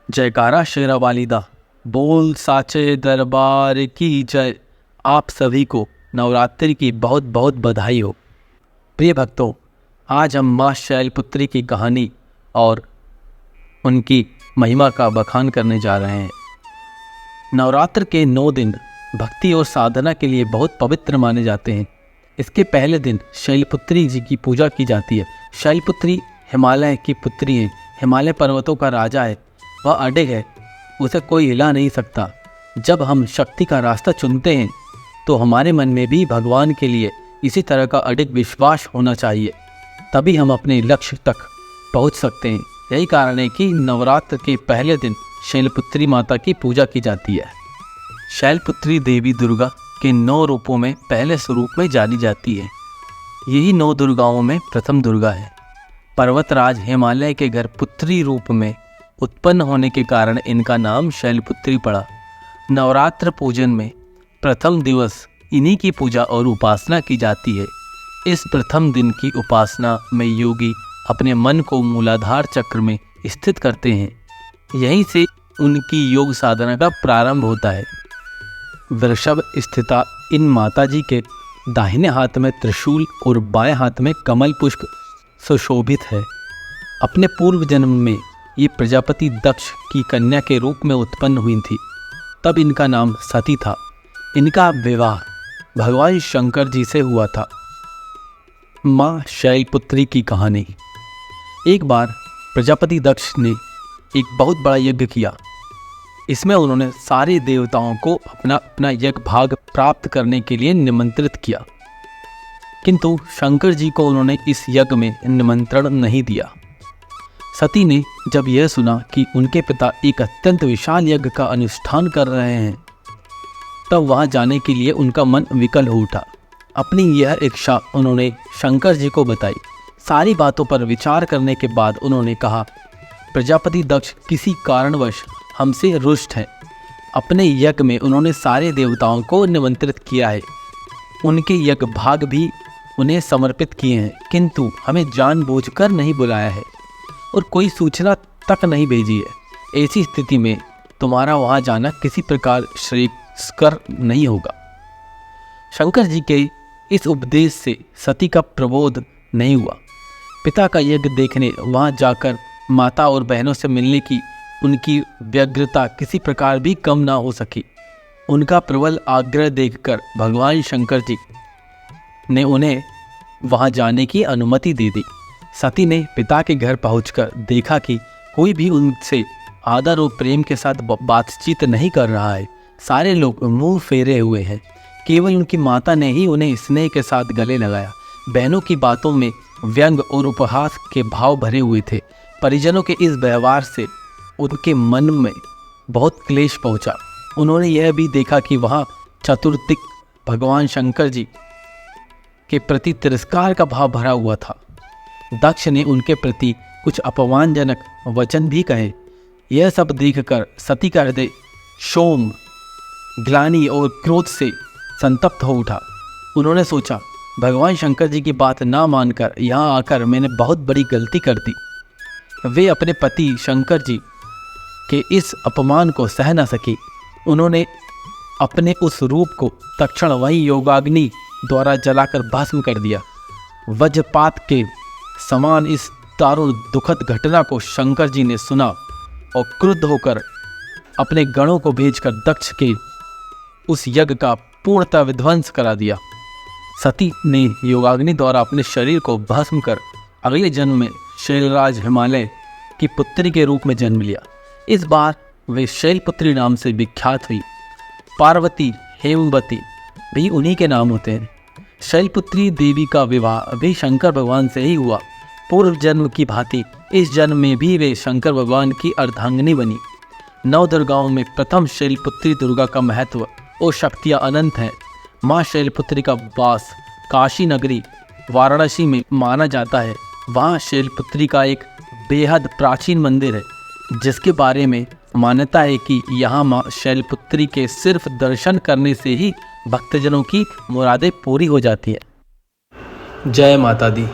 जयकारा शेरा वालिदा, बोल साचे दरबार की जय। आप सभी को नवरात्रि की बहुत बहुत बधाई हो। प्रिय भक्तों, आज हम माँ शैलपुत्री की कहानी और उनकी महिमा का बखान करने जा रहे हैं। नवरात्र के 9 दिन भक्ति और साधना के लिए बहुत पवित्र माने जाते हैं। इसके पहले दिन शैलपुत्री जी की पूजा की जाती है। शैलपुत्री हिमालय की पुत्री है, हिमालय पर्वतों का राजा है। वह अडिग है, उसे कोई हिला नहीं सकता। जब हम शक्ति का रास्ता चुनते हैं तो हमारे मन में भी भगवान के लिए इसी तरह का अडिग विश्वास होना चाहिए, तभी हम अपने लक्ष्य तक पहुंच सकते हैं। यही कारण है कि नवरात्र के पहले दिन शैलपुत्री माता की पूजा की जाती है। शैलपुत्री देवी दुर्गा के 9 रूपों में पहले स्वरूप में जानी जाती है। यही 9 दुर्गाओं में प्रथम दुर्गा है। पर्वतराज हिमालय के घर पुत्री रूप में उत्पन्न होने के कारण इनका नाम शैलपुत्री पड़ा। नवरात्र पूजन में प्रथम दिवस इन्हीं की पूजा और उपासना की जाती है। इस प्रथम दिन की उपासना में योगी अपने मन को मूलाधार चक्र में स्थित करते हैं। यहीं से उनकी योग साधना का प्रारंभ होता है। वृषभ स्थिता इन माताजी के दाहिने हाथ में त्रिशूल और बाएं हाथ में कमल पुष्प सुशोभित है। अपने पूर्व जन्म में ये प्रजापति दक्ष की कन्या के रूप में उत्पन्न हुई थी, तब इनका नाम सती था। इनका विवाह भगवान शंकर जी से हुआ था। माँ शैलपुत्री की कहानी। एक बार प्रजापति दक्ष ने एक बहुत बड़ा यज्ञ किया। इसमें उन्होंने सारे देवताओं को अपना अपना यज्ञ भाग प्राप्त करने के लिए निमंत्रित किया, किंतु शंकर जी को उन्होंने इस यज्ञ में निमंत्रण नहीं दिया। सती ने जब यह सुना कि उनके पिता एक अत्यंत विशाल यज्ञ का अनुष्ठान कर रहे हैं, तब वहां जाने के लिए उनका मन विकल हो उठा। अपनी यह इच्छा उन्होंने शंकर जी को बताई। सारी बातों पर विचार करने के बाद उन्होंने कहा, प्रजापति दक्ष किसी कारणवश हमसे रुष्ट हैं। अपने यज्ञ में उन्होंने सारे देवताओं को निमंत्रित किया है, उनके यज्ञ भाग भी उन्हें समर्पित किए हैं, किंतु हमें जानबूझकर नहीं बुलाया है और कोई सूचना तक नहीं भेजी है। ऐसी स्थिति में तुम्हारा वहां जाना किसी प्रकार श्रेयस्कर नहीं होगा। शंकर जी के इस उपदेश से सती का प्रबोध नहीं हुआ। पिता का यज्ञ देखने वहां जाकर माता और बहनों से मिलने की उनकी व्यग्रता किसी प्रकार भी कम ना हो सकी। उनका प्रबल आग्रह देखकर भगवान शंकर जी ने उन्हें वहां जाने की अनुमति दे दी। सती ने पिता के घर पहुंचकर देखा कि कोई भी उनसे आदर और प्रेम के साथ बातचीत नहीं कर रहा है। सारे लोग मुंह फेरे हुए हैं। केवल उनकी माता ने ही उन्हें स्नेह के साथ गले लगाया। बहनों की बातों में व्यंग और उपहास के भाव भरे हुए थे। परिजनों के इस व्यवहार से उनके मन में बहुत क्लेश पहुंचा। उन्होंने यह भी देखा कि वहाँ चतुर्दिक भगवान शंकर जी के प्रति तिरस्कार का भाव भरा हुआ था। दक्ष ने उनके प्रति कुछ अपमानजनक वचन भी कहे। यह सब देखकर सती का हृदय शोम, ग्लानि और क्रोध से संतप्त हो उठा। उन्होंने सोचा, भगवान शंकर जी की बात ना मानकर यहाँ आकर मैंने बहुत बड़ी गलती कर दी। वे अपने पति शंकर जी के इस अपमान को सह न सकी। उन्होंने अपने उस रूप को तत्क्षण वही योगाग्नि द्वारा जलाकर भस्म कर दिया। वज्रपात के समान इस दारुण दुखद घटना को शंकर जी ने सुना और क्रुद्ध होकर अपने गणों को भेजकर दक्ष के उस यज्ञ का पूर्णतः विध्वंस करा दिया। सती ने योगाग्नि द्वारा अपने शरीर को भस्म कर अगले जन्म में शैलराज हिमालय की पुत्री के रूप में जन्म लिया। इस बार वे शैलपुत्री नाम से विख्यात हुई। पार्वती, हेमवती भी उन्हीं के नाम होते हैं। शैलपुत्री देवी का विवाह भी शंकर भगवान से ही हुआ। पूर्व जन्म की भांति इस जन्म में भी वे शंकर भगवान की अर्धांगिनी बनी। 9 दुर्गाओं में प्रथम शैलपुत्री दुर्गा का महत्व और शक्तियाँ अनंत हैं। माँ शैलपुत्री का वास काशी नगरी वाराणसी में माना जाता है। वहाँ शैलपुत्री का एक बेहद प्राचीन मंदिर है, जिसके बारे में मान्यता है कि यहाँ माँ शैलपुत्री के सिर्फ दर्शन करने से ही भक्तजनों की मुरादें पूरी हो जाती है। जय माता दी।